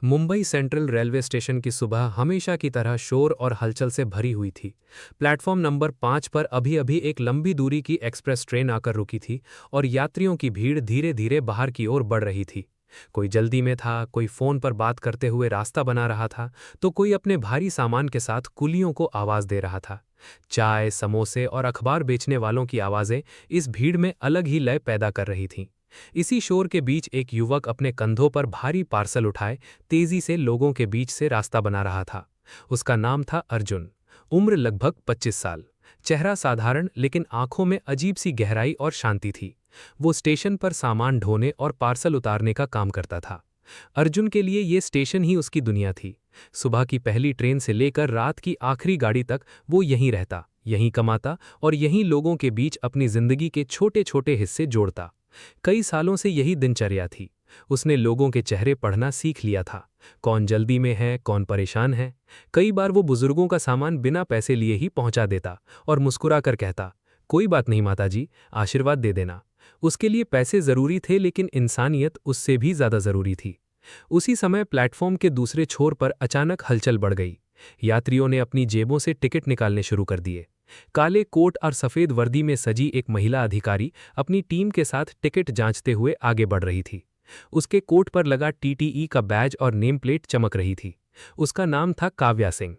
Mumbai central railway station की सुबह हमेशा की तरह शोर और हलचल से भरी हुई थी। प्लेटफॉर्म नंबर 5 पर अभी-अभी एक लंबी दूरी की एक्सप्रेस ट्रेन आकर रुकी थी और यात्रियों की भीड़ धीरे-धीरे बाहर की ओर बढ़ रही थी। कोई जल्दी में था, कोई फोन पर बात करते हुए रास्ता बना रहा था, तो कोई अपने भारी सामान के साथ कुलियों को आवाज दे रहा था। चाय, समोसे और अखबार बेचने वालों की आवाजें इस भीड़ में अलग ही लय पैदा कर रही थीं। इसी शोर के बीच एक युवक अपने कंधों पर भारी पार्सल उठाए तेजी से लोगों के बीच से रास्ता बना रहा था। उसका नाम था अर्जुन। उम्र लगभग 25 साल। चेहरा साधारण लेकिन आंखों में अजीब सी गहराई और शांति थी। वो स्टेशन पर सामान ढोने और पार्सल उतारने का काम करता था। अर्जुन के लिए ये स्टेशन ही उसकी दुनिया थी। सुबह की पहली ट्रेन से लेकर रात की आखिरी गाड़ी तक वो यहीं रहता, यहीं कमाता और यहीं लोगों के बीच अपनी जिंदगी के छोटे छोटे हिस्से जोड़ता। कई सालों से यही दिनचर्या थी। उसने लोगों के चेहरे पढ़ना सीख लिया था। कौन जल्दी में है, कौन परेशान है। कई बार वो बुजुर्गों का सामान बिना पैसे लिए ही पहुंचा देता और मुस्कुरा कर कहता, कोई बात नहीं माताजी, आशीर्वाद दे देना। उसके लिए पैसे जरूरी थे, लेकिन इंसानियत उससे भी ज्यादा जरूरी थी। उसी समय प्लेटफॉर्म के दूसरे छोर पर अचानक हलचल बढ़ गई। यात्रियों ने अपनी जेबों से टिकट निकालने शुरू कर दिए। काले कोट और सफेद वर्दी में सजी एक महिला अधिकारी अपनी टीम के साथ टिकट जांचते हुए आगे बढ़ रही थी। उसके कोट पर लगा टीटीई का बैज और नेम प्लेट चमक रही थी। उसका नाम था काव्या सिंह।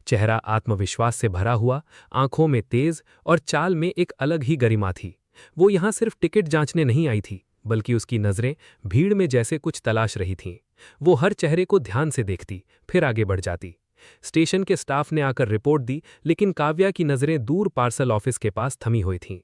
चेहरा आत्मविश्वास से भरा हुआ, आंखों में तेज और चाल में एक अलग ही गरिमा थी। वो यहां सिर्फ टिकट जांचने नहीं आई थी, बल्कि उसकी नजरें भीड़ में जैसे कुछ तलाश रही थीं। वो हर चेहरे को ध्यान से देखती, फिर आगे बढ़ जाती। स्टेशन के स्टाफ ने आकर रिपोर्ट दी, लेकिन काव्या की नजरें दूर पार्सल ऑफिस के पास थमी हुई थीं।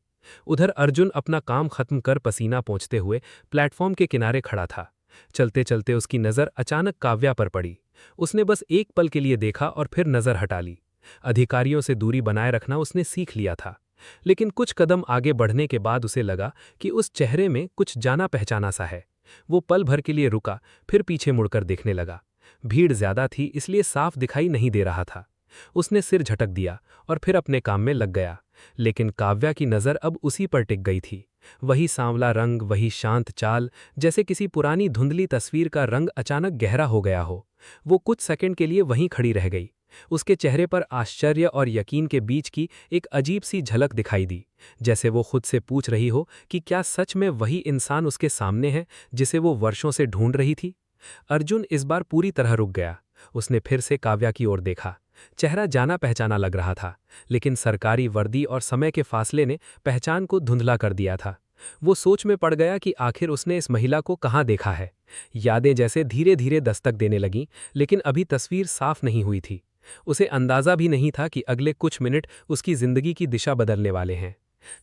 उधर अर्जुन अपना काम खत्म कर पसीना पोंछते हुए प्लेटफॉर्म के किनारे खड़ा था। चलते चलते उसकी नजर अचानक काव्या पर पड़ी। उसने बस एक पल के लिए देखा और फिर नजर हटा ली। अधिकारियों से दूरी बनाए रखना उसने सीख लिया था, लेकिन कुछ कदम आगे बढ़ने के बाद उसे लगा कि उस चेहरे में कुछ जाना पहचाना सा है। वो पल भर के लिए रुका, फिर पीछे मुड़कर देखने लगा। भीड़ ज्यादा थी, इसलिए साफ दिखाई नहीं दे रहा था। उसने सिर झटक दिया और फिर अपने काम में लग गया। लेकिन काव्या की नजर अब उसी पर टिक गई थी। वही सांवला रंग, वही शांत चाल, जैसे किसी पुरानी धुंधली तस्वीर का रंग अचानक गहरा हो गया हो। वो कुछ सेकंड के लिए वहीं खड़ी रह गई। उसके चेहरे पर आश्चर्य और यकीन के बीच की एक अजीब सी झलक दिखाई दी, जैसे वो खुद से पूछ रही हो कि क्या सच में वही इंसान उसके सामने है जिसे वो वर्षों से ढूंढ रही थी। अर्जुन इस बार पूरी तरह रुक गया। उसने फिर से काव्या की ओर देखा। चेहरा जाना पहचाना लग रहा था, लेकिन सरकारी वर्दी और समय के फासले ने पहचान को धुंधला कर दिया था। वो सोच में पड़ गया कि आखिर उसने इस महिला को कहाँ देखा है। यादें जैसे धीरे धीरे दस्तक देने लगीं, लेकिन अभी तस्वीर साफ नहीं हुई थी। उसे अंदाजा भी नहीं था कि अगले कुछ मिनट उसकी जिंदगी की दिशा बदलने वाले हैं।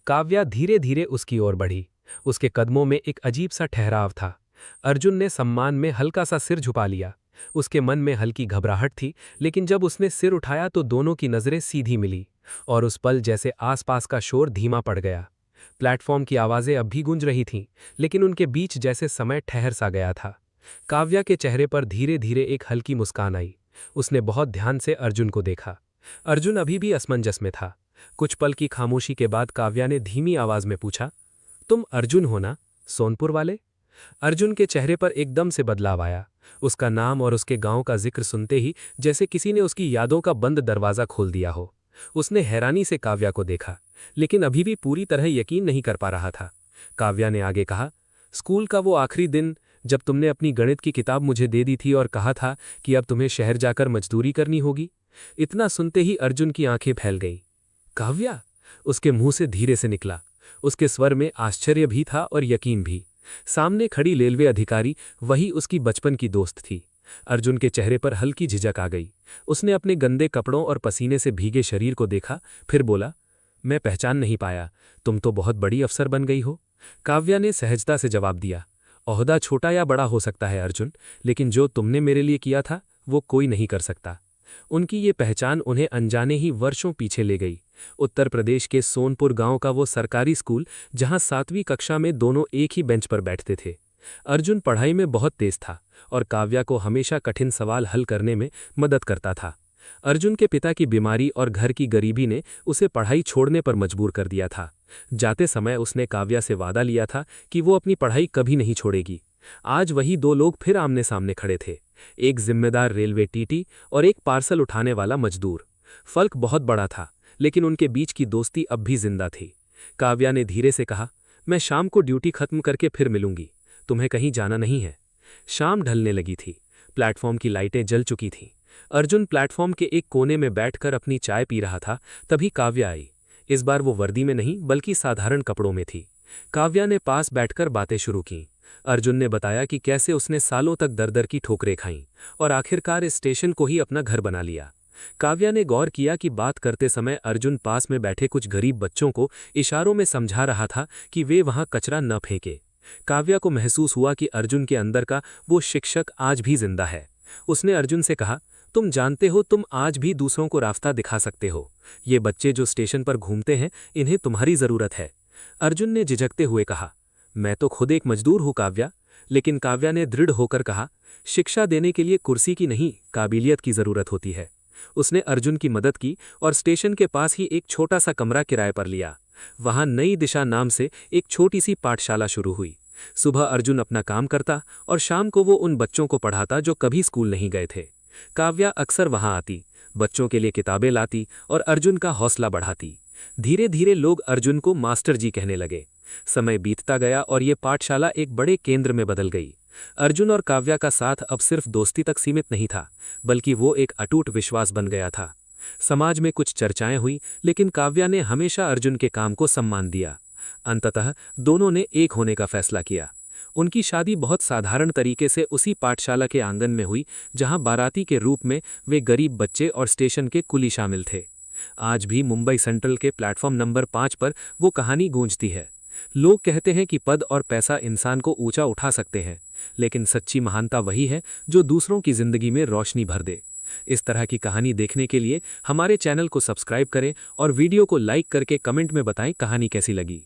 काव्या धीरे धीरे उसकी ओर बढ़ी। उसके कदमों में एक अजीब सा ठहराव था। अर्जुन ने सम्मान में हल्का सा सिर झुका लिया। उसके मन में हल्की घबराहट थी, लेकिन जब उसने सिर उठाया तो दोनों की नजरें सीधी मिली और उस पल जैसे आसपास का शोर धीमा पड़ गया। प्लेटफॉर्म की आवाजें अब भी गूंज रही थीं, लेकिन उनके बीच जैसे समय ठहर सा गया था। काव्या के चेहरे पर धीरे धीरे एक हल्की मुस्कान आई। उसने बहुत ध्यान से अर्जुन को देखा। अर्जुन अभी भी असमंजस में था। कुछ पल की खामोशी के बाद काव्या ने धीमी आवाज में पूछा, तुम अर्जुन हो ना, सोनपुर वाले? अर्जुन के चेहरे पर एकदम से बदलाव आया। उसका नाम और उसके गांव का जिक्र सुनते ही जैसे किसी ने उसकी यादों का बंद दरवाजा खोल दिया हो। उसने हैरानी से काव्या को देखा, लेकिन अभी भी पूरी तरह यकीन नहीं कर पा रहा था। काव्या ने आगे कहा, स्कूल का वो आखिरी दिन जब तुमने अपनी गणित की किताब मुझे दे दी थी और कहा था कि अब तुम्हें शहर जाकर मजदूरी करनी होगी। इतना सुनते ही अर्जुन की आंखें फैल गईं। काव्या? उसके मुंह से धीरे से निकला। उसके स्वर में आश्चर्य भी था और यकीन भी। सामने खड़ी रेलवे अधिकारी वही उसकी बचपन की दोस्त थी। अर्जुन के चेहरे पर हल्की झिझक आ गई। उसने अपने गंदे कपड़ों और पसीने से भीगे शरीर को देखा, फिर बोला, मैं पहचान नहीं पाया, तुम तो बहुत बड़ी अफसर बन गई हो। काव्या ने सहजता से जवाब दिया, ओहदा छोटा या बड़ा हो सकता है अर्जुन, लेकिन जो तुमने मेरे लिए किया था वो कोई नहीं कर सकता। उनकी ये पहचान उन्हें अनजाने ही वर्षों पीछे ले गई। उत्तर प्रदेश के सोनपुर गांव का वो सरकारी स्कूल, जहां 7वीं कक्षा में दोनों एक ही बेंच पर बैठते थे। अर्जुन पढ़ाई में बहुत तेज था और काव्या को हमेशा कठिन सवाल हल करने में मदद करता था। अर्जुन के पिता की बीमारी और घर की गरीबी ने उसे पढ़ाई छोड़ने पर मजबूर कर दिया था। जाते समय उसने काव्या से वादा लिया था कि वो अपनी पढ़ाई कभी नहीं छोड़ेगी। आज वही दो लोग फिर आमने सामने खड़े थे, एक जिम्मेदार रेलवे टीटी और एक पार्सल उठाने वाला मजदूर। फर्क बहुत बड़ा था, लेकिन उनके बीच की दोस्ती अब भी जिंदा थी। काव्या ने धीरे से कहा, मैं शाम को ड्यूटी खत्म करके फिर मिलूंगी, तुम्हें कहीं जाना नहीं है। शाम ढलने लगी थी, प्लेटफॉर्म की लाइटें जल चुकी थीं। अर्जुन प्लेटफॉर्म के एक कोने में बैठकर अपनी चाय पी रहा था, तभी काव्या आई। इस बार वो वर्दी में नहीं बल्कि साधारण कपड़ों में थी। काव्या ने पास बैठकर बातें शुरू की। अर्जुन ने बताया कि कैसे उसने सालों तक दर-दर की ठोकरें खाईं और आखिरकार इस स्टेशन को ही अपना घर बना लिया। काव्या ने गौर किया कि बात करते समय अर्जुन पास में बैठे कुछ गरीब बच्चों को इशारों में समझा रहा था कि वे वहां कचरा न फेंके। काव्या को महसूस हुआ कि अर्जुन के अंदर का वो शिक्षक आज भी जिंदा है। उसने अर्जुन से कहा, तुम जानते हो तुम आज भी दूसरों को रास्ता दिखा सकते हो। ये बच्चे जो स्टेशन पर घूमते हैं, इन्हें तुम्हारी जरूरत है। अर्जुन ने झिझकते हुए कहा, मैं तो खुद एक मजदूर हूं काव्या। लेकिन काव्या ने दृढ़ होकर कहा, शिक्षा देने के लिए कुर्सी की नहीं, काबिलियत की जरूरत होती है। उसने अर्जुन की मदद की और स्टेशन के पास ही एक छोटा सा कमरा किराए पर लिया। वहां नई दिशा नाम से एक छोटी सी पाठशाला शुरू हुई। सुबह अर्जुन अपना काम करता और शाम को वो उन बच्चों को पढ़ाता जो कभी स्कूल नहीं गए थे। काव्या अक्सर वहां आती, बच्चों के लिए किताबें लाती और अर्जुन का हौसला बढ़ाती। धीरे धीरे लोग अर्जुन को मास्टर जी कहने लगे। समय बीतता गया और ये पाठशाला एक बड़े केंद्र में बदल गई। अर्जुन और काव्या का साथ अब सिर्फ दोस्ती तक सीमित नहीं था, बल्कि वो एक अटूट विश्वास बन गया था। समाज में कुछ चर्चाएं हुई, लेकिन काव्या ने हमेशा अर्जुन के काम को सम्मान दिया। अंततः दोनों ने एक होने का फैसला किया। उनकी शादी बहुत साधारण तरीके से उसी पाठशाला के आंगन में हुई, जहां बाराती के रूप में वे गरीब बच्चे और स्टेशन के कुली शामिल थे। आज भी मुंबई सेंट्रल के प्लेटफॉर्म नंबर 5 पर वो कहानी गूंजती है। लोग कहते हैं कि पद और पैसा इंसान को ऊंचा उठा सकते हैं, लेकिन सच्ची महानता वही है जो दूसरों की जिंदगी में रोशनी भर दे। इस तरह की कहानी देखने के लिए हमारे चैनल को सब्सक्राइब करें और वीडियो को लाइक करके कमेंट में बताएं कहानी कैसी लगी।